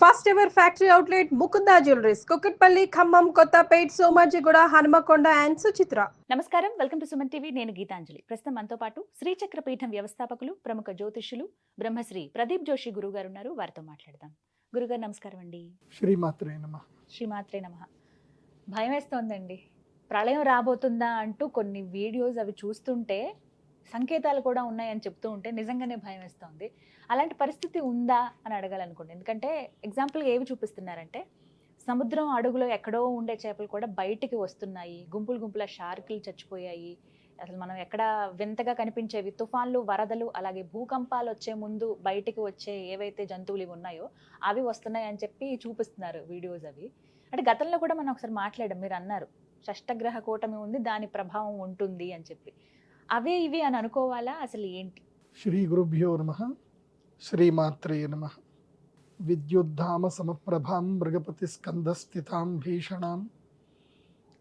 First ever factory outlet Mukunda jewelleries Kukatpally, Khammam, Kothapet, Somajiguda, Hanamkonda and Suchitra. నమస్కారం, welcome to Suman TV. నేను గీతాంజలి. ప్రస్తుతం మనతో పాటు శ్రీచక్ర పీఠం వ్యవస్థాపకులు, ప్రముఖ జ్యోతిష్యులు బ్రహ్మశ్రీ ప్రదీప్ జోషి గురువు గారు ఉన్నారు. వారితో మాట్లాడదాం. గురుగారు నమస్కారం అండి. శ్రీమాత్రే నమః. శ్రీమాత్రే నమః. భయం వేస్తోందండి, ప్రళయం రాబోతుందా అంటూ కొన్ని వీడియోస్ అవి చూస్తుంటే సంకేతాలు కూడా ఉన్నాయని చెప్తూ ఉంటే నిజంగానే భయం వేస్తోంది. అలాంటి పరిస్థితి ఉందా అని అడగాలనుకోండి. ఎందుకంటే ఎగ్జాంపుల్గా ఏవి చూపిస్తున్నారంటే, సముద్రం అడుగులో ఎక్కడో ఉండే చేపలు కూడా బయటికి వస్తున్నాయి, గుంపులు గుంపుల షార్కులు చచ్చిపోయాయి. అసలు మనం ఎక్కడ వింతగా కనిపించేవి తుఫాన్లు, వరదలు, అలాగే భూకంపాలు వచ్చే ముందు బయటికి వచ్చే ఏవైతే జంతువులు ఇవి ఉన్నాయో అవి వస్తున్నాయి అని చెప్పి చూపిస్తున్నారు వీడియోస్. అవి అంటే గతంలో కూడా మనం ఒకసారి మాట్లాడాం, మీరు అన్నారు షష్టగ్రహ కూటమి ఉంది, దాని ప్రభావం ఉంటుంది అని చెప్పి. అవే ఇవి అని అనుకోవాలా, అసలు ఏంటి? శ్రీ గురుభ్యో నమః. శ్రీమాత్రే నమః. విద్యుద్ధామ సమప్రభాం మృగపతి స్కందస్థితాం భీషణాం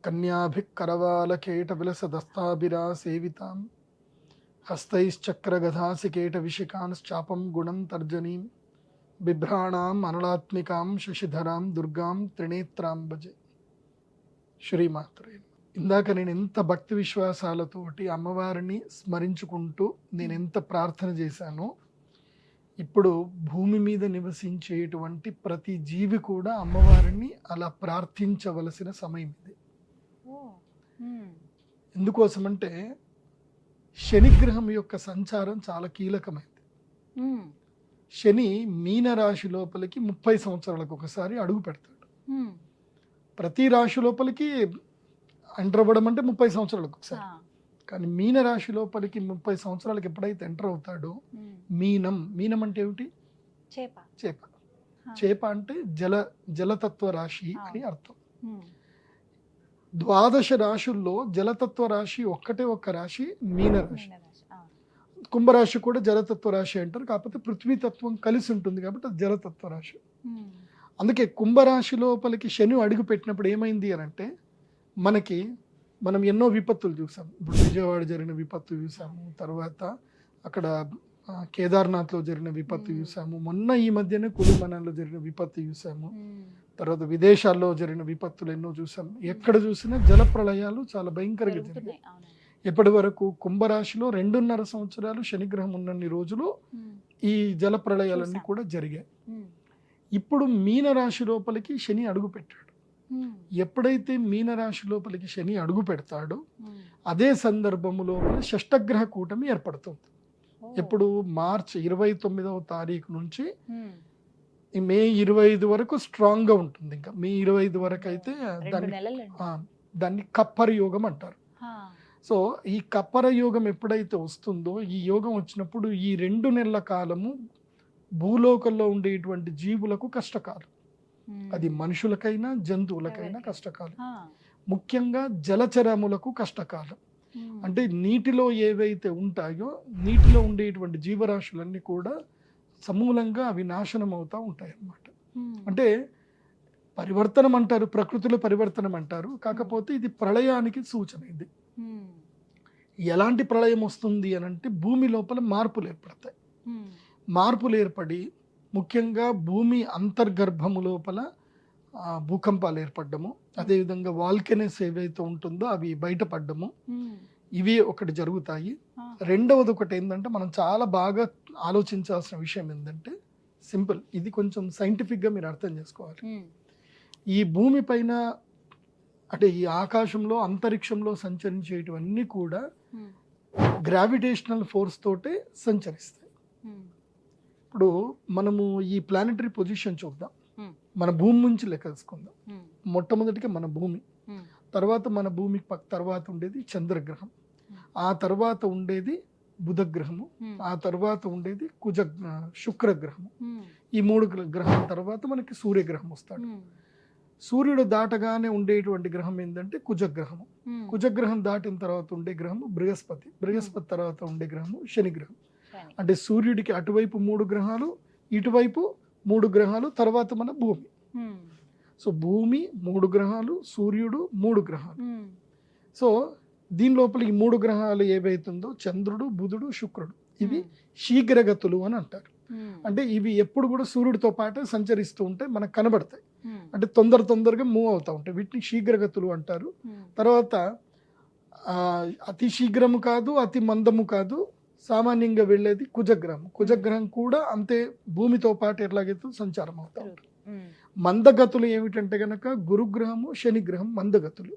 కన్యాభికరవాలకేట విలసదస్తాభిరా సేవితాం హస్తైశ్చక్రగధాసికేట విశికాంశ్చాపం గుణం తర్జనీం బిభ్రాణాం అనలాత్మికాం శశిధరాం దుర్గాం త్రినేత్రాం భజే. శ్రీమాత్రే. ఇందాక నేను ఎంత భక్తి విశ్వాసాలతోటి అమ్మవారిని స్మరించుకుంటూ నేను ఎంత ప్రార్థన చేశానో, ఇప్పుడు భూమి మీద నివసించేటువంటి ప్రతి జీవి కూడా అమ్మవారిని అలా ప్రార్థించవలసిన సమయం ఇది. ఎందుకోసమంటే శనిగ్రహం యొక్క సంచారం చాలా కీలకమైంది. శని మీనరాశి లోపలికి 30 సంవత్సరాలకు ఒకసారి అడుగు పెడతాడు. ప్రతి రాశి లోపలికి ఎంటర్ అవ్వడం అంటే 30 సంవత్సరాలకు ఒకసారి. కానీ మీనరాశి లోపలికి 30 సంవత్సరాలకు ఎప్పుడైతే ఎంటర్ అవుతాడో, మీనం అంటే ఏమిటి? చేప. చేప అంటే జలతత్వ రాశి అని అర్థం. 12 రాశుల్లో జలతత్వ రాశి ఒక్కటే ఒక్క రాశి మీనరాశి. కుంభరాశి కూడా జలతత్వ రాశి అంటారు, కాకపోతే పృథ్వీతత్వం కలిసి ఉంటుంది కాబట్టి అది జలతత్వ రాశి. అందుకే కుంభరాశి లోపలికి శని అడుగు పెట్టినప్పుడు ఏమైంది అని అంటే, మనం ఎన్నో విపత్తులు చూసాం. ఇప్పుడు విజయవాడ జరిగిన విపత్తు చూసాము, తర్వాత అక్కడ కేదార్నాథ్లో జరిగిన విపత్తు చూసాము, మొన్న ఈ మధ్యనే కులుమనాల్లో జరిగిన విపత్తు చూసాము, తర్వాత విదేశాల్లో జరిగిన విపత్తులు ఎన్నో చూసాము. ఎక్కడ చూసినా జల ప్రళయాలు చాలా భయంకరంగా జరిగాయి. ఇప్పటి వరకు కుంభరాశిలో 2.5 సంవత్సరాలు శనిగ్రహం ఉన్నన్ని రోజులు ఈ జల ప్రళయాలన్నీ కూడా జరిగాయి. ఇప్పుడు మీనరాశి లోపలికి శని అడుగు పెట్టాడు. ఎప్పుడైతే మీనరాశి లోపలికి శని అడుగు పెడతాడో అదే సందర్భము లోపల షష్టగ్రహ కూటమి ఏర్పడుతుంది. ఇప్పుడు మార్చి 29వ తారీఖు నుంచి మే 25 వరకు స్ట్రాంగ్ గా ఉంటుంది. ఇంకా మే 25 వరకు అయితే దాన్ని కప్పర యోగం అంటారు. సో ఈ కప్పర యోగం ఎప్పుడైతే వస్తుందో, ఈ యోగం వచ్చినప్పుడు ఈ 2 నెలల కాలము భూలోకంలో ఉండేటువంటి జీవులకు కష్టకాలం. అది మనుషులకైనా జంతువులకైనా కష్టకాలం. ముఖ్యంగా జలచరములకు కష్టకాలం. అంటే నీటిలో ఏవైతే ఉంటాయో, నీటిలో ఉండేటువంటి జీవరాశులన్నీ కూడా సమూలంగా అవి నాశనం అవుతూ ఉంటాయి అన్నమాట. అంటే పరివర్తనం అంటారు, ప్రకృతిలో పరివర్తనం అంటారు, కాకపోతే ఇది ప్రళయానికి సూచన. ఇది ఎలాంటి ప్రళయం వస్తుంది అని అంటే, భూమి లోపల మార్పులు ఏర్పడతాయి. మార్పులు ఏర్పడి ముఖ్యంగా భూమి అంతర్గర్భము లోపల భూకంపాలు ఏర్పడ్డము, అదేవిధంగా వాల్కెనస్ ఏవైతే ఉంటుందో అవి బయటపడ్డము, ఇవి ఒకటి జరుగుతాయి. రెండవది ఒకటి ఏంటంటే, మనం చాలా బాగా ఆలోచించాల్సిన విషయం ఏంటంటే, సింపుల్, ఇది కొంచెం సైంటిఫిక్గా మీరు అర్థం చేసుకోవాలి. ఈ భూమి పైన అంటే ఈ ఆకాశంలో అంతరిక్షంలో సంచరించేటివన్నీ కూడా గ్రావిటేషనల్ ఫోర్స్ తోటే సంచరిస్తాయి. ఇప్పుడు మనము ఈ ప్లానెటరీ పొజిషన్ చూద్దాం. మన భూమి నుంచి లెక్కేసుకుందాం. మొట్టమొదటిగా మన భూమి, తర్వాత మన భూమి తర్వాత ఉండేది చంద్రగ్రహం, ఆ తర్వాత ఉండేది బుధగ్రహము, ఆ తర్వాత ఉండేది శుక్రగ్రహము. ఈ 3 గ్రహాల తర్వాత మనకి సూర్యగ్రహం వస్తాడు. సూర్యుడు దాటగానే ఉండేటువంటి గ్రహం ఏంటంటే కుజగ్రహము. కుజగ్రహం దాటిన తర్వాత ఉండే గ్రహము బృహస్పతి. బృహస్పతి తర్వాత ఉండే గ్రహము శనిగ్రహం. అంటే సూర్యుడికి అటువైపు 3 గ్రహాలు, ఇటువైపు 3 గ్రహాలు, తర్వాత మన భూమి. సో భూమి 3 గ్రహాలు, సూర్యుడు 3 గ్రహాలు. సో దీని లోపల ఈ 3 గ్రహాలు ఏవైతుందో చంద్రుడు, బుధుడు, శుక్రుడు, ఇవి శీఘ్రగతులు అని అంటారు. అంటే ఇవి ఎప్పుడు కూడా సూర్యుడితో పాటు సంచరిస్తూ ఉంటే మనకు కనబడతాయి. అంటే తొందరగా మూవ్ అవుతూ ఉంటాయి. వీటిని శీఘ్రగతులు అంటారు. తర్వాత అతి శీఘ్రము కాదు, అతి మందము కాదు, సామాన్యంగా వెళ్ళేది కుజగ్రహం. కుజగ్రహం కూడా అంతే భూమితో పాటు ఎట్లాగైతే సంచారం అవుతూ ఉంటుంది. మందగతులు ఏమిటంటే గనక గురుగ్రహము, శనిగ్రహం మందగతులు.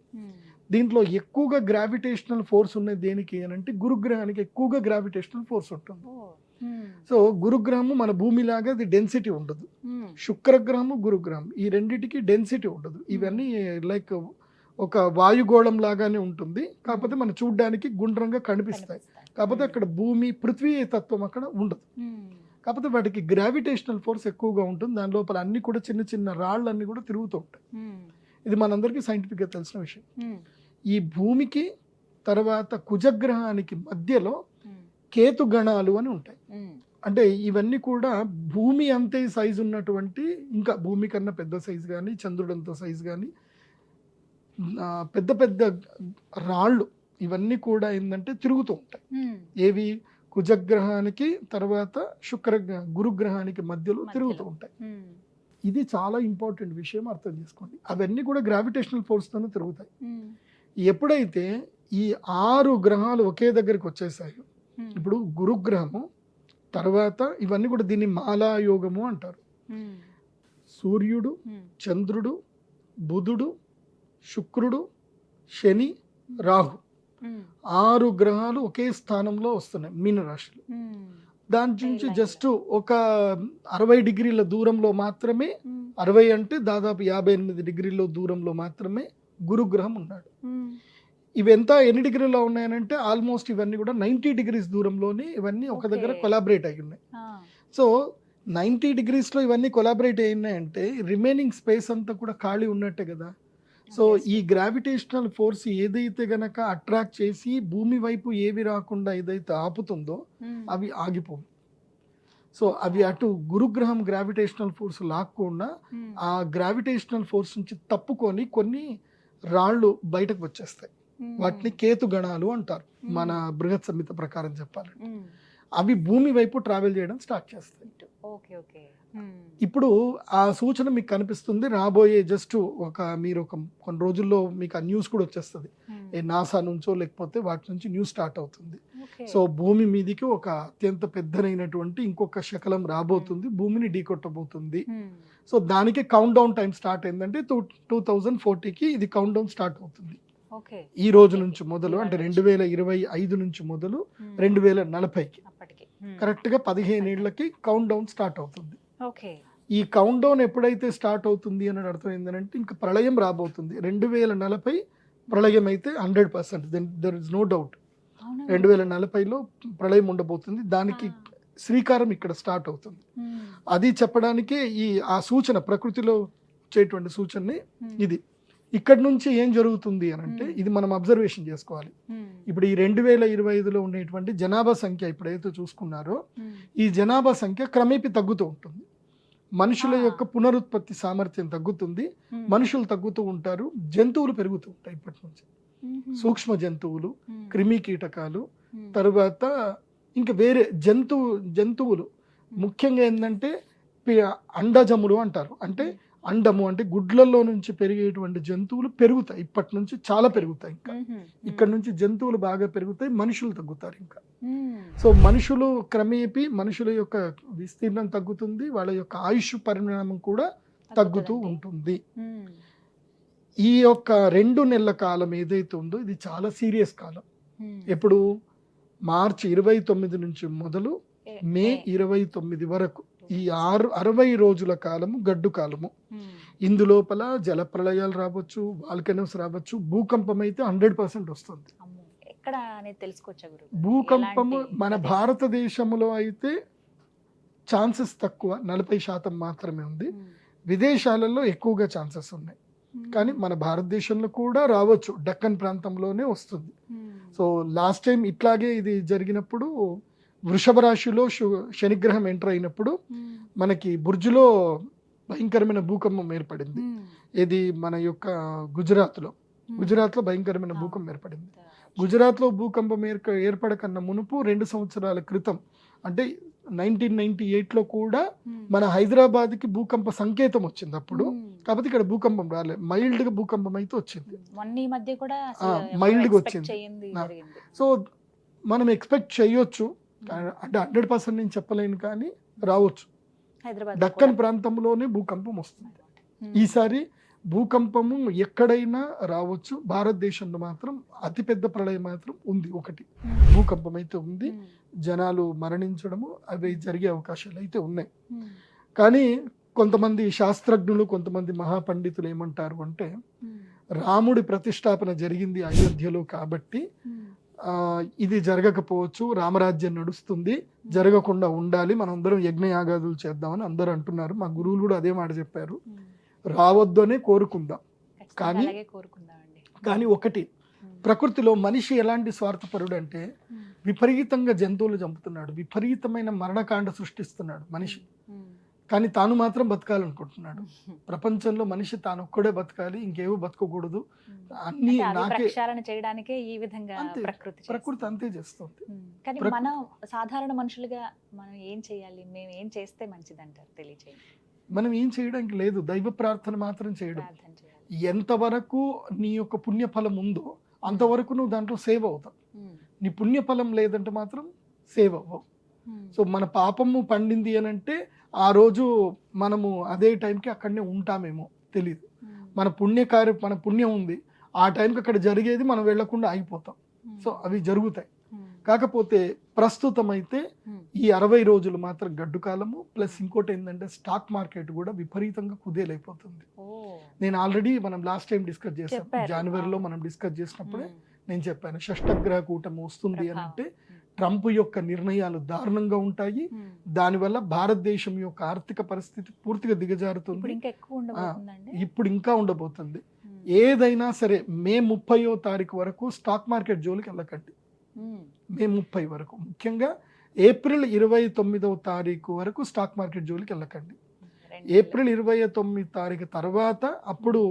దీంట్లో ఎక్కువగా గ్రావిటేషనల్ ఫోర్స్ ఉన్నది దేనికి అని అంటే గురుగ్రహానికి ఎక్కువగా గ్రావిటేషనల్ ఫోర్స్ ఉంటుంది. సో గురుగ్రహము మన భూమిలాగా అది డెన్సిటీ ఉండదు. శుక్రగ్రహము, గురుగ్రహం ఈ రెండిటికి డెన్సిటీ ఉండదు. ఇవన్నీ లైక్ ఒక వాయుగోళం లాగానే ఉంటుంది, కాకపోతే మనం చూడడానికి గుండ్రంగా కనిపిస్తాయి. కాకపోతే అక్కడ భూమి, పృథ్వీ తత్వం అక్కడ ఉండదు. కాకపోతే వాటికి గ్రావిటేషనల్ ఫోర్స్ ఎక్కువగా ఉంటుంది. దాని లోపల అన్ని కూడా చిన్న చిన్న రాళ్ళన్నీ కూడా తిరుగుతూ ఉంటాయి. ఇది మనందరికీ సైంటిఫిక్గా తెలిసిన విషయం. ఈ భూమికి తర్వాత కుజగ్రహానికి మధ్యలో కేతు గణాలు అని ఉంటాయి. అంటే ఇవన్నీ కూడా భూమి అంతే సైజు ఉన్నటువంటి, ఇంకా భూమి కన్నా పెద్ద సైజు కానీ, చంద్రుడంత సైజు కానీ పెద్ద పెద్ద రాళ్ళు ఇవన్నీ కూడా ఏంటంటే తిరుగుతూ ఉంటాయి. ఏవి? కుజగ్రహానికి తర్వాత గురుగ్రహానికి మధ్యలో తిరుగుతూ ఉంటాయి. ఇది చాలా ఇంపార్టెంట్ విషయం, అర్థం చేసుకోండి. అవన్నీ కూడా గ్రావిటేషనల్ ఫోర్స్తోనే తిరుగుతాయి. ఎప్పుడైతే ఈ 6 గ్రహాలు ఒకే దగ్గరికి వచ్చేసాయో, ఇప్పుడు గురుగ్రహము తర్వాత ఇవన్నీ కూడా దీన్ని మాలాయోగము అంటారు. సూర్యుడు, చంద్రుడు, బుధుడు, శుక్రుడు, శని, రాహు 6 గ్రహాలు ఒకే స్థానంలో వస్తున్నాయి మీనరాశిలో. దాని నుంచి జస్ట్ ఒక 60 డిగ్రీల దూరంలో మాత్రమే, 60 అంటే దాదాపు 58 డిగ్రీల దూరంలో మాత్రమే గురుగ్రహం ఉన్నాడు. ఇవి ఎన్ని డిగ్రీలో ఉన్నాయనంటే ఆల్మోస్ట్ ఇవన్నీ కూడా 90 డిగ్రీస్ దూరంలోనే ఇవన్నీ ఒక దగ్గర కొలాబరేట్ అయి ఉన్నాయి. సో 90 డిగ్రీస్లో ఇవన్నీ కొలాబరేట్ అయినాయంటే రిమైనింగ్ స్పేస్ అంతా కూడా ఖాళీ ఉన్నట్టే కదా. సో ఈ గ్రావిటేషనల్ ఫోర్స్ ఏదైతే గనక అట్రాక్ట్ చేసి భూమి వైపు ఏవి రాకుండా ఏదైతే ఆపుతుందో అవి ఆగిపోవు. సో అవి అటు గురుగ్రహం గ్రావిటేషనల్ ఫోర్స్ లాక్కుండా ఆ గ్రావిటేషనల్ ఫోర్స్ నుంచి తప్పుకొని కొన్ని రాళ్ళు బయటకు వచ్చేస్తాయి. వాటిని కేతు గణాలు అంటారు మన బృహత్ సంహిత ప్రకారం చెప్పాలంటే. అవి భూమి వైపు ట్రావెల్ చేయడం స్టార్ట్ చేస్తాయి. ఇప్పుడు ఆ సూచన మీకు కనిపిస్తుంది. రాబోయే జస్ట్ మీరు కొన్ని రోజుల్లో మీకు ఆ న్యూస్ కూడా వచ్చేస్తుంది. నాసా నుంచో లేకపోతే వాటి నుంచి న్యూస్ స్టార్ట్ అవుతుంది. సో భూమి మీదికి ఒక అత్యంత పెద్దనైనటువంటి ఇంకొక శకలం రాబోతుంది, భూమిని ఢీకొట్టబోతుంది. సో దానికి కౌంట్ డౌన్ టైం స్టార్ట్ అయిందంటే 2040కి ఇది కౌంట్ డౌన్ స్టార్ట్ అవుతుంది. ఈ రోజు నుంచి మొదలు, అంటే 2025 నుంచి మొదలు 2040కి కరెక్ట్ గా 15 ఏళ్లకి కౌంట్ డౌన్ స్టార్ట్ అవుతుంది. ఈ కౌంట్ డౌన్ ఎప్పుడైతే స్టార్ట్ అవుతుంది అని అర్థం ఏంటంటే ఇంకా ప్రళయం రాబోతుంది. 2040 ప్రళయం అయితే 100%, దెర్ ఇస్ నో డౌట్. 2040లో ప్రళయం ఉండబోతుంది. దానికి శ్రీకారం ఇక్కడ స్టార్ట్ అవుతుంది. అది చెప్పడానికే ఆ సూచన, ప్రకృతిలో వచ్చేటువంటి సూచనని ఇది. ఇక్కడ నుంచి ఏం జరుగుతుంది అని అంటే ఇది మనం అబ్జర్వేషన్ చేసుకోవాలి. ఇప్పుడు ఈ 2025లో ఉండేటువంటి జనాభా సంఖ్య ఇప్పుడైతే చూసుకున్నారో ఈ జనాభా సంఖ్య క్రమేపీ తగ్గుతూ ఉంటుంది. మనుషుల యొక్క పునరుత్పత్తి సామర్థ్యం తగ్గుతుంది, మనుషులు తగ్గుతూ ఉంటారు, జంతువులు పెరుగుతూ ఉంటాయి. ఇప్పటి నుంచి సూక్ష్మ జంతువులు, క్రిమి కీటకాలు, తరువాత ఇంకా వేరే జంతువులు ముఖ్యంగా ఏంటంటే అండజములు అంటారు. అంటే అండము అంటే గుడ్లలో నుంచి పెరిగేటువంటి జంతువులు పెరుగుతాయి. ఇప్పటి నుంచి చాలా పెరుగుతాయి. ఇంకా ఇక్కడ నుంచి జంతువులు బాగా పెరుగుతాయి, మనుషులు తగ్గుతారు. ఇంకా సో మనుషులు క్రమేపీ మనుషుల యొక్క విస్తీర్ణం తగ్గుతుంది, వాళ్ళ యొక్క ఆయుష్ పరిణామం కూడా తగ్గుతూ ఉంటుంది. ఈ యొక్క 2 నెలల కాలం ఏదైతే ఉందో ఇది చాలా సీరియస్ కాలం. ఎప్పుడు మార్చి 29 నుంచి మొదలు మే 29 వరకు ఈ 60 రోజుల కాలము గడ్డు కాలము. ఇందులోపల జల ప్రళయాలు రావచ్చు, వాల్కనోస్ రావచ్చు, భూకంపం అయితే 100% వస్తుంది. భూకంపము మన భారతదేశంలో అయితే ఛాన్సెస్ తక్కువ, 40% మాత్రమే ఉంది. విదేశాలలో ఎక్కువగా ఛాన్సెస్ ఉన్నాయి. కానీ మన భారతదేశంలో కూడా రావచ్చు, డక్కన్ ప్రాంతంలోనే వస్తుంది. సో లాస్ట్ టైం ఇట్లాగే ఇది జరిగినప్పుడు వృషభ రాశిలో శనిగ్రహం ఎంటర్ అయినప్పుడు మనకి బుర్జులో భయంకరమైన భూకంపం ఏర్పడింది. ఇది మన యొక్క గుజరాత్లో భయంకరమైన భూకంపం ఏర్పడింది. గుజరాత్లో భూకంపం ఏర్పడకన్నా మునుపు 2 సంవత్సరాల క్రితం, అంటే 1998లో కూడా మన హైదరాబాద్కి భూకంప సంకేతం వచ్చింది అప్పుడు. కాకపోతే ఇక్కడ భూకంపం రాలేదు, మైల్డ్గా భూకంపం అయితే వచ్చింది. మొన్న ఈ మధ్య కూడా మైల్డ్గా వచ్చింది. సో మనం ఎక్స్పెక్ట్ చేయొచ్చు, అంటే 100% నేను చెప్పలేను కానీ రావచ్చు. హైదరాబాద్ దక్కన్ ప్రాంతంలోనే భూకంపం వస్తుంది ఈసారి. భూకంపము ఎక్కడైనా రావచ్చు, భారతదేశంలో మాత్రం అతిపెద్ద ప్రళయం మాత్రం ఉంది, ఒకటి భూకంపం అయితే ఉంది. జనాలు మరణించడము అవి జరిగే అవకాశాలు అయితే ఉన్నాయి. కానీ కొంతమంది శాస్త్రజ్ఞులు, కొంతమంది మహాపండితులు ఏమంటారు అంటే, రాముడి ప్రతిష్టాపన జరిగింది అయోధ్యలో కాబట్టి ఇది జరగకపోవచ్చు, రామరాజ్యం నడుస్తుంది, జరగకుండా ఉండాలి, మనం అందరం యజ్ఞయాగాదులు చేద్దామని అందరూ అంటున్నారు. మా గురువులు కూడా అదే మాట చెప్పారు, రావద్దు అనే కోరుకుందాం. కానీ ఒకటి, ప్రకృతిలో మనిషి ఎలాంటి స్వార్థపరుడు అంటే విపరీతంగా జంతువులు చంపుతున్నాడు, విపరీతమైన మరణకాండ సృష్టిస్తున్నాడు మనిషి. కానీ తాను మాత్రం బతకాలనుకుంటున్నాడు. ప్రపంచంలో మనిషి తాను ఒక్కడే బతకాలి, ఇంకేవో బతకకూడదు, అన్ని నాకే చేయడానికే ఈ విధంగా ప్రకృతి అంతే చేస్తుంది. కానీ మనం సాధారణ మనుషులుగా మనం ఏం చేయాలి, మేము ఏం చేస్తే మంచిదంటారు తెలియజేయండి. మనం ఏం చేయడానికి లేదు, దైవ ప్రార్థన మాత్రం చేయడం. ఎంతవరకు నీ యొక్క పుణ్యఫలం ఉందో అంతవరకు నువ్వు దాంట్లో సేవ్ అవుతావు. నీ పుణ్యఫలం లేదంటే మాత్రం సేవ్ అవ్వవు. సో మన పాపము పండింది అని అంటే ఆ రోజు మనము అదే టైంకి అక్కడనే ఉంటామేమో తెలియదు. మన పుణ్యం ఉంది, ఆ టైంకి అక్కడ జరిగేది మనం వెళ్లకుండా ఆగిపోతాం. సో అవి జరుగుతాయి. కాకపోతే ప్రస్తుతం అయితే ఈ 60 రోజులు మాత్రం గడ్డు కాలము. ప్లస్ ఇంకోటి ఏంటంటే స్టాక్ మార్కెట్ కూడా విపరీతంగా కుదేలైపోతుంది. నేను ఆల్రెడీ మనం లాస్ట్ టైం డిస్కస్ చేసాం, జనవరిలో మనం డిస్కస్ చేసినప్పుడే నేను చెప్పాను, షష్టగ్రహ కూటమి వస్తుంది అని అంటే ట్రంప్ యొక్క నిర్ణయాలు దారుణంగా ఉంటాయి. దానివల్ల భారతదేశం యొక్క ఆర్థిక పరిస్థితి పూర్తిగా దిగజారుతుంది. ఇప్పుడు ఇంకా ఉండబోతుంది. ఏదైనా సరే మే 30వ తారీఖు వరకు స్టాక్ మార్కెట్ జోలికి వెళ్ళకండి. మే 30 వరకు, ముఖ్యంగా ఏప్రిల్ 29వ తారీఖు వరకు స్టాక్ మార్కెట్ జోలికి వెళ్ళకండి. ఏప్రిల్ 29 తారీఖు తర్వాత అప్పుడు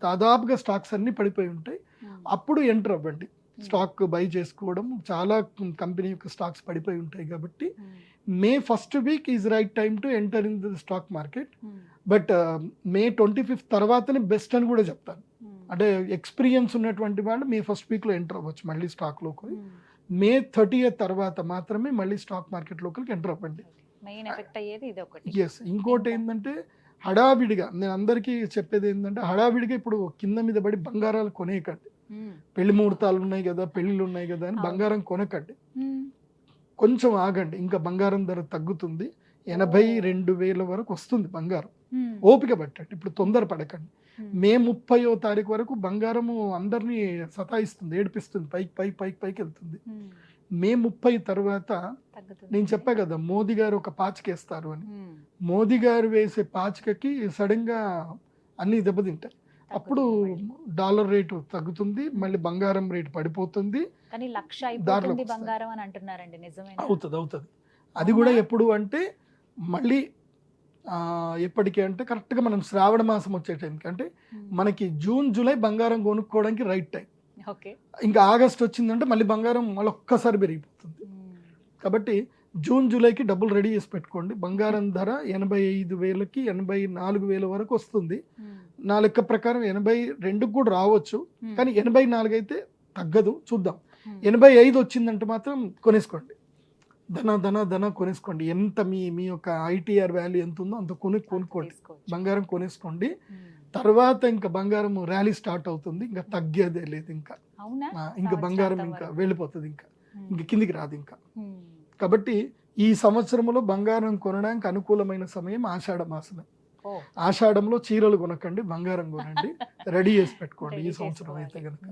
దాదాపుగా స్టాక్స్ అన్ని పడిపోయి ఉంటాయి, అప్పుడు ఎంటర్ అవ్వండి. స్టాక్ బై చేసుకోవడం, చాలా కంపెనీ యొక్క స్టాక్స్ పడిపోయి ఉంటాయి కాబట్టి May first week is right time to enter in the stock market. But May 25 తర్వాతనే బెస్ట్ అని కూడా చెప్తాను. అంటే ఎక్స్పీరియన్స్ ఉన్నటువంటి వాళ్ళు మే ఫస్ట్ వీక్లో ఎంటర్ అవ్వచ్చు మళ్ళీ స్టాక్లోకి. మే 30th తర్వాత మాత్రమే మళ్ళీ స్టాక్ మార్కెట్ లోకి ఎంటర్ అవ్వండి. ఎస్, ఇంకోటి ఏంటంటే హడావిడిగా నేను అందరికీ చెప్పేది ఏంటంటే, హడావిడిగా ఇప్పుడు కింద మీద పడి బంగారాలు కొనేయకండి. పెళ్లి ముహూర్తాలు ఉన్నాయి కదా, పెళ్లిళ్ళు ఉన్నాయి కదా అని బంగారం కొనకండి. కొంచెం ఆగండి, ఇంకా బంగారం ధర తగ్గుతుంది. 82,000 వరకు వస్తుంది బంగారం. ఓపిక పట్టండి, ఇప్పుడు తొందర పడకండి. మే 30వ తారీఖు వరకు బంగారము అందరినీ సతాయిస్తుంది, ఏడిపిస్తుంది, పైకి వెళ్తుంది. మే 30 తర్వాత నేను చెప్పా కదా, మోదీ గారు ఒక పాచికేస్తారు అని. మోదీ గారు వేసే పాచికకి సడన్ గా అన్ని దెబ్బతింటాయి. అప్పుడు డాలర్ రేటు తగ్గుతుంది, మళ్ళీ బంగారం రేటు పడిపోతుంది. అవుతుంది. అది కూడా ఎప్పుడు అంటే మళ్ళీ ఎప్పటికీ అంటే కరెక్ట్గా మనం శ్రావణ మాసం వచ్చే టైంకి, అంటే మనకి జూన్ జూలై బంగారం కొనుక్కోవడానికి రైట్ టైం. ఇంకా ఆగస్ట్ వచ్చిందంటే మళ్ళీ బంగారం మళ్ళీ ఒక్కసారి పెరిగిపోతుంది. కాబట్టి జూన్ జూలైకి డబ్బులు రెడీ చేసి పెట్టుకోండి. బంగారం ధర 85,000కి 84,000 వరకు వస్తుంది. నా లెక్క ప్రకారం 82 కూడా రావచ్చు, కానీ 84 అయితే తగ్గదు, చూద్దాం. 85 వచ్చిందంటే మాత్రం కొనేసుకోండి, ధన కొనేసుకోండి. ఎంత మీ యొక్క ఐటీఆర్ వాల్యూ ఎంత ఉందో అంత కొనుక్కోండి, బంగారం కొనేసుకోండి. తర్వాత ఇంకా బంగారం ర్యాలీ స్టార్ట్ అవుతుంది, ఇంకా తగ్గేదే లేదు. ఇంకా బంగారం ఇంకా వెళ్ళిపోతుంది, ఇంకా కిందికి రాదు ఇంకా. కాబట్టి ఈ సంవత్సరంలో బంగారం కొనడానికి అనుకూలమైన సమయం ఆషాఢ మాసమే. ఆషాఢంలో చీరలు కొనకండి, బంగారం కొనండి, రెడీ చేసి పెట్టుకోండి ఈ సంవత్సరం అయితే కనుక.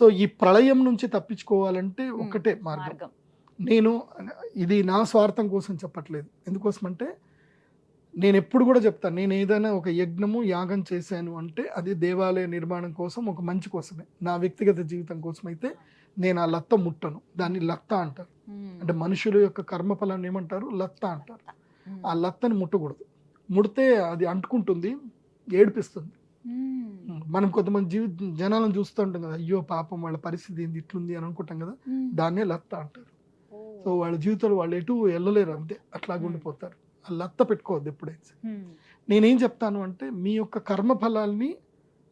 సో ఈ ప్రళయం నుంచి తప్పించుకోవాలంటే ఒకటే మార్గం. నేను ఇది నా స్వార్థం కోసం చెప్పట్లేదు. ఎందుకోసం అంటే నేను ఎప్పుడు కూడా చెప్తాను, నేను ఏదైనా ఒక యజ్ఞము యాగం చేశాను అంటే అది దేవాలయ నిర్మాణం కోసం, ఒక మంచి కోసమే. నా వ్యక్తిగత జీవితం కోసం అయితే నేను ఆ లత్త ముట్టను. దాన్ని లత్త అంటారు. అంటే మనుషుల యొక్క కర్మఫలాన్ని ఏమంటారు? లత్త అంటారు. ఆ లత్తని ముట్టకూడదు. ముడితే అది అంటుకుంటుంది, ఏడిపిస్తుంది. మనం కొంతమంది జనాలను చూస్తూ ఉంటాం కదా, అయ్యో పాపం వాళ్ళ పరిస్థితి ఏంది ఇట్లుంది అని అనుకుంటాం కదా, దాన్నే లత్త అంటారు. సో వాళ్ళ జీవితంలో వాళ్ళు ఎటు వెళ్ళలేరు, అంతే అట్లాగా ఉండిపోతారు. వాళ్ళు అత్త పెట్టుకోవద్దు ఎప్పుడైతే. నేనేం చెప్తాను అంటే మీ యొక్క కర్మ ఫలాల్ని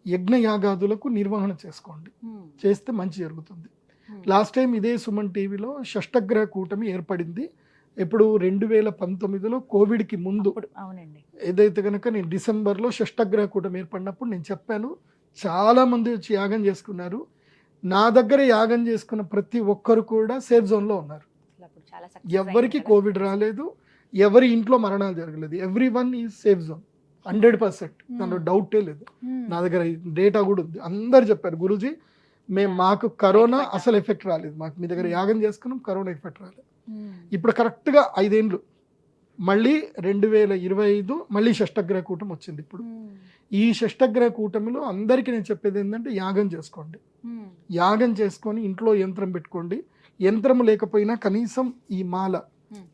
యజ్ఞ యాగాదులకు నిర్వహణ చేసుకోండి, చేస్తే మంచి జరుగుతుంది. లాస్ట్ టైం ఇదే సుమన్ టీవీలో షష్టగ్రహ కూటమి ఏర్పడింది. ఇప్పుడు 2019లో కోవిడ్కి ముందు. అవునండి. ఏదైతే కనుక నేను డిసెంబర్లో షష్టగ్రహ కూటమి ఏర్పడినప్పుడు నేను చెప్పాను, చాలా మంది వచ్చి యాగం చేసుకున్నారు. నా దగ్గర యాగం చేసుకున్న ప్రతి ఒక్కరు కూడా సేఫ్ జోన్లో ఉన్నారు. ఎవరికి కోవిడ్ రాలేదు, ఎవరి ఇంట్లో మరణాలు జరగలేదు. Every one is safe zone 100%. దాంట్లో డౌటే లేదు. నా దగ్గర డేటా కూడా ఉంది. అందరు చెప్పారు, గురూజీ మాకు కరోనా అసలు ఎఫెక్ట్ రాలేదు, మాకు మీ దగ్గర యాగం చేసుకున్నాం, కరోనా ఎఫెక్ట్ రాలేదు. ఇప్పుడు కరెక్ట్గా 5 ఏళ్ళు మళ్ళీ 2025 మళ్ళీ షష్టగ్రహ కూటమి వచ్చింది. ఇప్పుడు ఈ షష్టగ్రహ కూటమిలో అందరికీ నేను చెప్పేది ఏంటంటే యాగం చేసుకోండి. యాగం చేసుకొని ఇంట్లో యంత్రం పెట్టుకోండి. యంత్రం లేకపోయినా కనీసం ఈ మాల,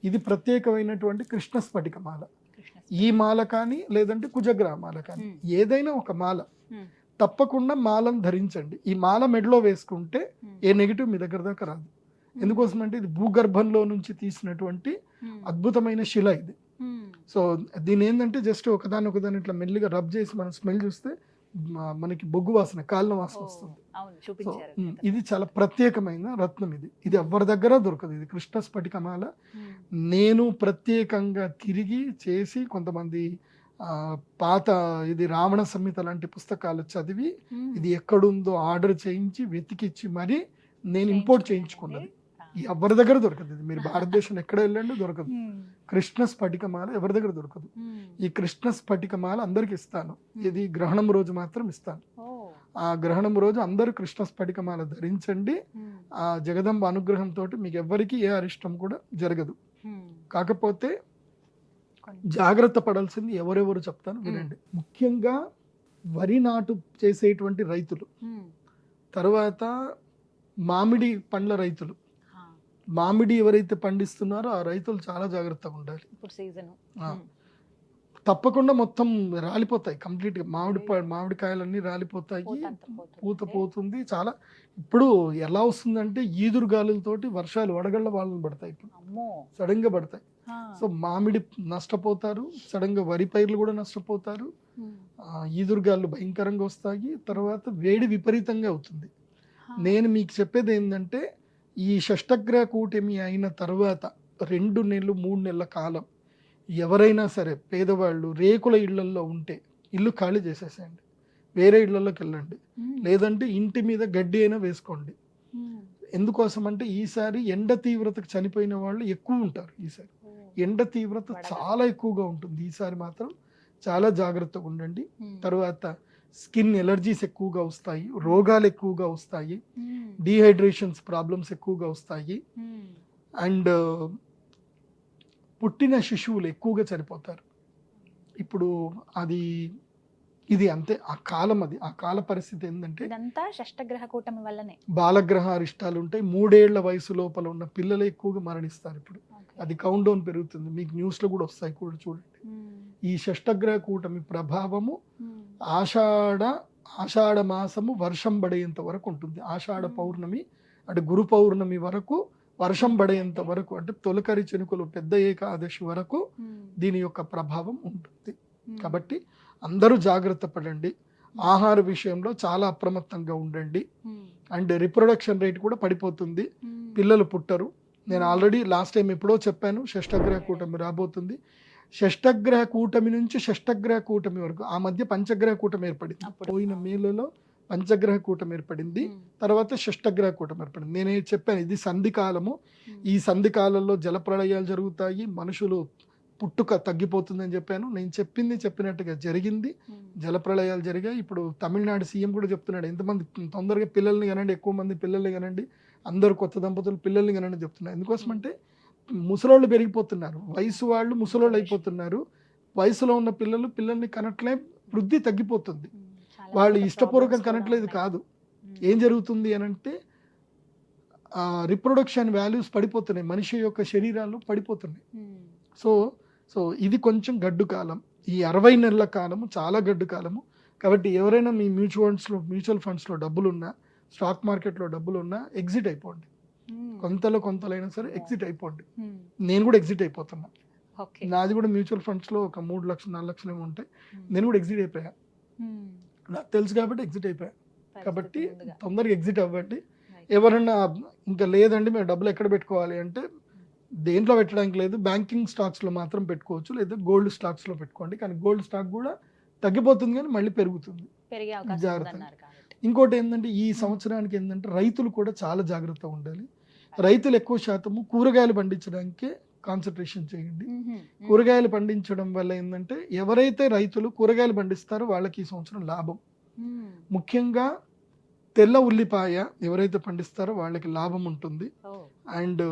ఇది ప్రత్యేకమైనటువంటి కృష్ణ స్ఫటిక మాల. ఈ మాల కానీ లేదంటే కుజగ్రహ మాల కానీ ఏదైనా ఒక మాల తప్పకుండా మాలను ధరించండి. ఈ మాల మెడలో వేసుకుంటే ఏ నెగిటివ్ మీ దగ్గర దాకా రాదు. ఎందుకోసం అంటే ఇది భూగర్భంలో నుంచి తీసినటువంటి అద్భుతమైన శిల ఇది. సో దీని ఏంటంటే జస్ట్ ఒకదాని ఇట్లా మెల్లిగా రబ్ చేసి మనం స్మెల్ చూస్తే మనకి బొగ్గు వాసన, కాళ్ళ వాసన వస్తుంది. ఇది చాలా ప్రత్యేకమైన రత్నం. ఇది ఎవరి దగ్గర దొరకదు. ఇది కృష్ణ స్ఫటికమాల. నేను ప్రత్యేకంగా తిరిగి చేసి కొంతమంది పాత ఇది రావణ సంహిత లాంటి పుస్తకాలు చదివి ఇది ఎక్కడుందో ఆర్డర్ చేయించి వెతికిచ్చి మరి నేను ఇంపోర్ట్ చేయించుకున్నది. ఎవరి దగ్గర దొరకదు. ఇది మీరు భారతదేశంలో ఎక్కడ వెళ్ళండి దొరకదు. కృష్ణ స్ఫటికమాల ఎవరి దగ్గర దొరకదు. ఈ కృష్ణ స్ఫటికమాల అందరికి ఇస్తాను. ఇది గ్రహణం రోజు మాత్రం ఇస్తాను. ఆ గ్రహణం రోజు అందరూ కృష్ణ స్ఫటికమాల ధరించండి. ఆ జగదంబ అనుగ్రహంతో మీకు ఎవరికి ఏ అరిష్టం కూడా జరగదు. కాకపోతే జాగ్రత్త పడాల్సింది ఎవరెవరు చెప్తాను వినండి. ముఖ్యంగా వరి నాటు చేసేటువంటి రైతులు, తర్వాత మామిడి పండ్ల రైతులు, మామిడి ఎవరైతే పండిస్తున్నారో ఆ రైతులు చాలా జాగ్రత్తగా ఉండాలి. తప్పకుండా మొత్తం రాలిపోతాయి కంప్లీట్గా. మామిడికాయలన్నీ రాలిపోతాయి, పూత పోతుంది. చాలా ఇప్పుడు ఎలా వస్తుందంటే ఈదురు గాలులతోటి వర్షాలు వడగళ్ళ వాళ్ళని పడతాయి. ఇప్పుడు సడన్ గా పడతాయి. సో మామిడి నష్టపోతారు, సడన్ గా వరి పైర్లు కూడా నష్టపోతారు. ఈదురుగాళ్ళు భయంకరంగా వస్తాయి. తర్వాత వేడి విపరీతంగా అవుతుంది. నేను మీకు చెప్పేది ఏంటంటే ఈ షష్టగ్రహ కూటమి అయిన తర్వాత 2 నెలలు 3 నెలల కాలం ఎవరైనా సరే పేదవాళ్ళు రేకుల ఇళ్లల్లో ఉంటే ఇల్లు ఖాళీ చేసేసేయండి, వేరే ఇళ్లలోకి వెళ్ళండి. లేదంటే ఇంటి మీద గడ్డి అయినా వేసుకోండి. ఎందుకోసం అంటే ఈసారి ఎండ తీవ్రతకు చనిపోయిన వాళ్ళు ఎక్కువ ఉంటారు. ఈసారి ఎండ తీవ్రత చాలా ఎక్కువగా ఉంటుంది. ఈసారి మాత్రం చాలా జాగ్రత్తగా ఉండండి. తర్వాత స్కిన్ ఎలర్జీస్ ఎక్కువగా వస్తాయి, రోగాలు ఎక్కువగా వస్తాయి, డీహైడ్రేషన్స్ ప్రాబ్లమ్స్ ఎక్కువగా వస్తాయి. అండ్ పుట్టిన శిశువులు ఎక్కువగా చనిపోతారు. ఇప్పుడు ఇది అంతే ఆ కాలం. ఆ కాల పరిస్థితి ఏంటంటే షష్టగ్రహ కూటమి వల్లనే బాలగ్రహ అరిష్టాలు ఉంటాయి. 3 ఏళ్ల వయసు లోపల ఉన్న పిల్లలు ఎక్కువగా మరణిస్తారు. ఇప్పుడు అది కౌంట్ డౌన్ పెరుగుతుంది. మీకు న్యూస్ లో కూడా వస్తాయి, కూడా చూడండి. ఈ షష్టగ్రహ కూటమి ప్రభావము ఆషాఢ మాసము వర్షం పడేంత వరకు ఉంటుంది. ఆషాఢ పౌర్ణమి అంటే గురు పౌర్ణమి వరకు వర్షం పడేంత వరకు, అంటే తొలకరి చెనుకలు పెద్ద ఏకాదశి వరకు దీని యొక్క ప్రభావం ఉంటుంది. కాబట్టి అందరూ జాగ్రత్త పడండి. ఆహార విషయంలో చాలా అప్రమత్తంగా ఉండండి. అండ్ రిప్రొడక్షన్ రేట్ కూడా పడిపోతుంది, పిల్లలు పుట్టరు. నేను ఆల్రెడీ లాస్ట్ టైం ఎప్పుడో చెప్పాను, షష్టగ్రహ కూటమి రాబోతుంది. షష్టగ్రహ కూటమి నుంచి షష్టగ్రహ కూటమి వరకు ఆ మధ్య పంచగ్రహ కూటమి ఏర్పడింది. పోయిన మేలలో పంచగ్రహ కూటమి ఏర్పడింది, తర్వాత షష్టగ్రహ కూటమి ఏర్పడింది. నేనే చెప్పాను ఇది సంధికాలము. ఈ సంధికాలంలో జలప్రళయాలు జరుగుతాయి, మనుషులు పుట్టుక తగ్గిపోతుందని చెప్పాను. నేను చెప్పినట్టుగా జరిగింది. జలప్రళయాలు జరిగాయి. ఇప్పుడు తమిళనాడు సీఎం కూడా చెప్తున్నాడు, ఎంతమంది తొందరగా పిల్లల్ని కనండి, ఎక్కువ మంది పిల్లల్ని కనండి, అందరు కొత్త దంపతులు పిల్లల్ని కనండి చెప్తున్నారు. ఎందుకోసమంటే ముసలోళ్ళు పెరిగిపోతున్నారు, వయసు వాళ్ళు ముసలోళ్ళు అయిపోతున్నారు. వయసులో ఉన్న పిల్లల్ని కనట్లే, వృద్ధి తగ్గిపోతుంది. వాళ్ళు ఇష్టపూర్వకం కనట్లేదు కాదు. ఏం జరుగుతుంది అని అంటే రిప్రొడక్షన్ వాల్యూస్ పడిపోతున్నాయి, మనిషి యొక్క శరీరాలు పడిపోతున్నాయి. సో ఇది కొంచెం గడ్డు కాలం. ఈ 60 నెలల కాలము చాలా గడ్డు కాలము. కాబట్టి ఎవరైనా మీ మ్యూచువల్ ఫండ్స్లో డబ్బులున్నా, స్టాక్ మార్కెట్లో డబ్బులున్నా ఎగ్జిట్ అయిపోండి. కొంతలో అయినా సరే ఎగ్జిట్ అయిపోండి. నేను కూడా ఎగ్జిట్ అయిపోతున్నా. ఓకే. నాది కూడా మ్యూచువల్ ఫండ్స్లో ఒక 3 లక్షలు 4 లక్షలు ఏమో ఉంటాయి. నేను కూడా ఎగ్జిట్ అయిపోయా. నాకు తెలుసు కాబట్టి ఎగ్జిట్ అయిపోయా. కాబట్టి తొందరగా ఎగ్జిట్ అవ్వండి. ఎవరన్నా ఇంకా లేదండి మేము డబ్బులు ఎక్కడ పెట్టుకోవాలి అంటే దేంట్లో పెట్టడానికి లేదు, బ్యాంకింగ్ స్టాక్స్లో మాత్రం పెట్టుకోవచ్చు, లేదా గోల్డ్ స్టాక్స్లో పెట్టుకోండి. కానీ గోల్డ్ స్టాక్ కూడా తగ్గిపోతుంది కానీ మళ్ళీ పెరుగుతుంది, జాగ్రత్త. ఇంకోటి ఏంటంటే ఈ సంవత్సరానికి ఏంటంటే రైతులు కూడా చాలా జాగ్రత్తగా ఉండాలి. రైతులు ఎక్కువ శాతము కూరగాయలు పండించడానికే కాన్సన్ట్రేషన్ చేయండి. కూరగాయలు పండించడం వల్ల ఏంటంటే ఎవరైతే రైతులు కూరగాయలు పండిస్తారో వాళ్ళకి ఈ సంవత్సరం లాభం. ముఖ్యంగా తెల్ల ఉల్లిపాయ ఎవరైతే పండిస్తారో వాళ్ళకి లాభం ఉంటుంది. అండ్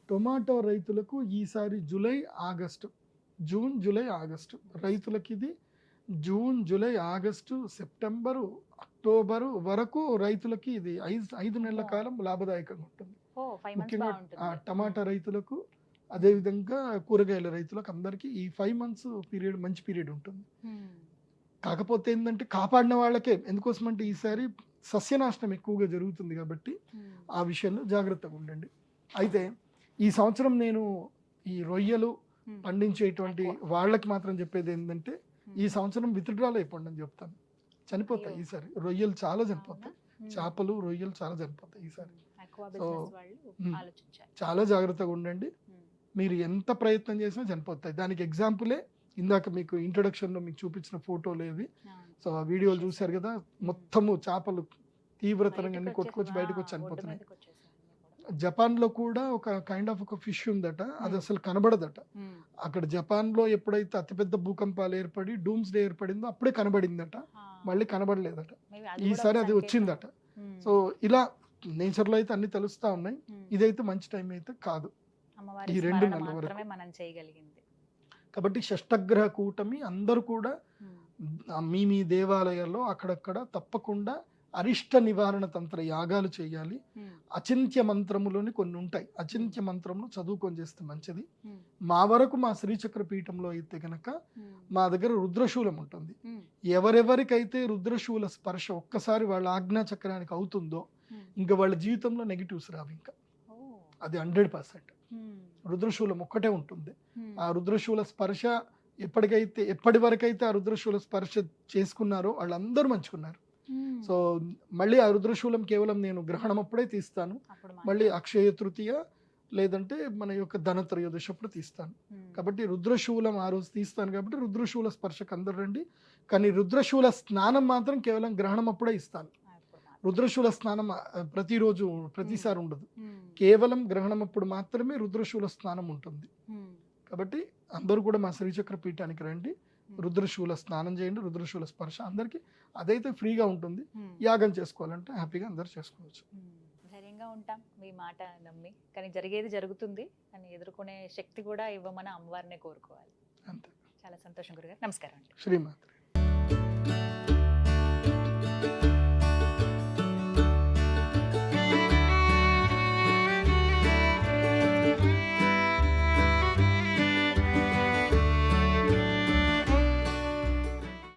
టొమాటో రైతులకు ఈసారి జూన్ జూలై ఆగస్టు రైతులకి ఇది June July August September October వరకు రైతులకి ఇది 5 నెలల కాలం లాభదాయకంగా ఉంటుంది. ముఖ్యంగా టమాటా రైతులకు అదేవిధంగా కూరగాయల రైతులకు అందరికీ ఈ 5 months పీరియడ్ మంచి పీరియడ్ ఉంటుంది. కాకపోతే ఏంటంటే కాపాడిన వాళ్ళకే, ఎందుకోసమంటే ఈసారి సస్యనాశనం ఎక్కువగా జరుగుతుంది కాబట్టి ఆ విషయంలో జాగ్రత్తగా ఉండండి. అయితే ఈ సంవత్సరం నేను ఈ రొయ్యలు పండించేటువంటి వాళ్ళకి మాత్రం చెప్పేది ఏంటంటే ఈ సంవత్సరం విత్డ్రాల్ అయిపోండి అని చెప్తాను. చనిపోతాయి ఈసారి రొయ్యలు చాలా చనిపోతాయి, చేపలు రొయ్యలు చాలా చనిపోతాయి ఈసారి. సో చాలా జాగ్రత్తగా ఉండండి. మీరు ఎంత ప్రయత్నం చేసినా చనిపోతాయి. దానికి ఎగ్జాంపులే ఇందాక మీకు ఇంట్రొడక్షన్లో మీకు చూపించిన ఫోటోలు ఏవి. సో ఆ వీడియోలు చూశారు కదా, మొత్తము చేపలు తీవ్రతరంగా కొట్టుకొచ్చి బయటకు వచ్చి చనిపోతున్నాయి. జపాన్లో కూడా ఒక కైండ్ ఆఫ్ ఒక ఫిష్ ఉందట, అది అసలు కనబడదట. అక్కడ జపాన్లో ఎప్పుడైతే అతిపెద్ద భూకంపాలు ఏర్పడి డూమ్స్ డే ఏర్పడిందో అప్పుడే కనబడిందట, మళ్ళీ కనబడలేదట. ఈసారి అది వచ్చిందట. సో ఇలా నేచర్లో అయితే అన్ని తెలుస్తూ ఉన్నాయి. ఇదైతే మంచి టైం అయితే కాదు ఈ 2 నెలల వరకు. కాబట్టి షష్టగ్రహ కూటమి అందరూ కూడా మీ దేవాలయాల్లో అక్కడక్కడ తప్పకుండా అరిష్ట నివారణ తంత్ర యాగాలు చేయాలి. అచింత్య మంత్రములోని కొన్ని ఉంటాయి, అచింత్య మంత్రములు చదువుకొని చేస్తే మంచిది. మా వరకు మా శ్రీచక్ర పీఠంలో అయితే కనుక మా దగ్గర రుద్రశూలం ఉంటుంది. ఎవరెవరికైతే రుద్రశూల స్పర్శ ఒక్కసారి వాళ్ళ ఆజ్ఞా చక్రానికి అవుతుందో ఇంకా వాళ్ళ జీవితంలో నెగిటివ్స్ రావు. ఇంకా అది 100%. రుద్రశూలం ఒక్కటే ఉంటుంది. ఆ రుద్రశూల స్పర్శ ఎప్పటి వరకైతే ఆ రుద్రశూల స్పర్శ చేసుకున్నారో వాళ్ళందరూ మంచుకున్నారు. సో మళ్ళీ ఆ రుద్రశూలం కేవలం నేను గ్రహణం అప్పుడే తీస్తాను, మళ్ళీ అక్షయ తృతీయ లేదంటే మన యొక్క ధనత్రయోదశి అప్పుడు తీస్తాను. కాబట్టి రుద్రశూలం ఆ రోజు తీస్తాను కాబట్టి రుద్రశూల స్పర్శకు అందరు రండి. కానీ రుద్రశూల స్నానం మాత్రం కేవలం గ్రహణం అప్పుడే ఇస్తాను. రుద్రశూల స్నానం ప్రతిరోజు ప్రతిసారి ఉండదు, కేవలం గ్రహణం అప్పుడు మాత్రమే రుద్రశూల స్నానం ఉంటుంది. కాబట్టి అందరూ కూడా మా శ్రీచక్ర పీఠానికి రండి, రుద్రశూల స్నానం చేయండి, రుద్రశూల స్పర్శ అందరికీ అదైతే ఫ్రీగా ఉంటుంది. యాగం చేసుకోవాలంటే హ్యాపీగా అందరు చేసుకోవచ్చు. ధైర్యంగా ఉంటాం మీ మాట నమ్మి, కానీ జరిగేది జరుగుతుంది అని ఎదుర్కొనే శక్తి కూడా ఇవ్వమని అమ్మవారినే కోరుకోవాలి. అంతే. చాలా సంతోషం గురుగారు. నమస్కారం. శ్రీమాత్రి.